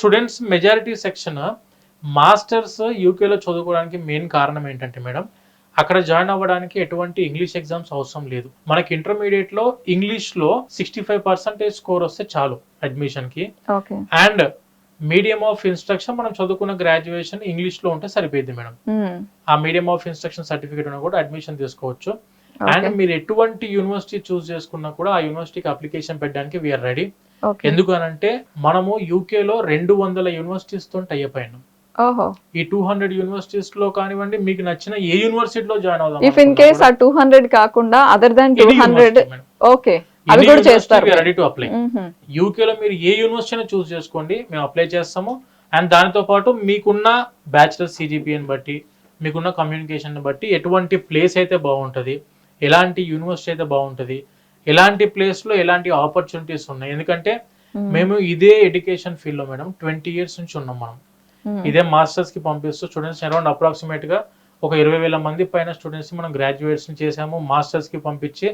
Students majority section masters యూకేలో చదువుకోవడానికి main కారణం ఏంటంటే మేడం, అక్కడ జాయిన్ అవ్వడానికి ఎటువంటి ఇంగ్లీష్ ఎగ్జామ్స్ అవసరం లేదు. మనకి ఇంటర్మీడియట్ లో ఇంగ్లీష్ లో 65% స్కోర్ వస్తే చాలు అడ్మిషన్ కి. అండ్ మీడియం ఆఫ్ ఇన్స్ట్రక్షన్ మనం చదువుకున్న గ్రాడ్యుయేషన్ ఇంగ్లీష్ లో ఉంటే సరిపోయింది మేడం. ఆ మీడియం ఆఫ్ ఇన్స్ట్రక్షన్ సర్టిఫికేట్ ఉన్నా కూడా అడ్మిషన్ తీసుకోవచ్చు. అండ్ మీరు ఎటువంటి యూనివర్సిటీ చూస్ చేసుకున్నా కూడా ఆ యూనివర్సిటీకి అప్లికేషన్ పెట్టడానికి వీఆర్ రెడీ. ఎందుకనంటే మనము యూకే లో 200 యూనివర్సిటీస్ తో టైఅప్ అయినాం. ఈ 200 యూనివర్సిటీస్ లో కానివ్వండి, మీకు నచ్చిన ఏ యూనివర్సిటీలో జాయిన్ అవుదాం. ఇఫ్ ఇన్ కేస్ ఆ 200 కాకుండా అదర్ దెన్ 200 ఓకే అవి కూడా చేస్తారు. Ready to apply. యూకే లో మీరు ఏ యూనివర్సిటీని చూస్ చేసుకోండి, మేము అప్లై చేస్తాము. అండ్ దానితో పాటు మీకున్న బ్యాచిలర్ సిజిపిఎని బట్టి, మీకున్న కమ్యూనికేషన్ బట్టి ఎటువంటి ప్లేస్ అయితే బాగుంటది, ఎలాంటి యూనివర్సిటీ అయితే బాగుంటది, ఎలాంటి ప్లేస్ లో ఎలాంటి ఆపర్చునిటీస్ ఉన్నాయి. ఎందుకంటే మేము ఇదే ఎడ్యుకేషన్ ఫీల్డ్ లో మేడం 20 years నుంచి ఉన్నాం. మనం ఇదే మాస్టర్స్ కి పంపిస్తూ స్టూడెంట్స్ అరౌండ్ అప్రాక్సిమేట్ గా ఒక 20,000 మంది పైన స్టూడెంట్స్ మనం గ్రాడ్యుయేట్స్ చేసాము, మాస్టర్స్ కి పంపించి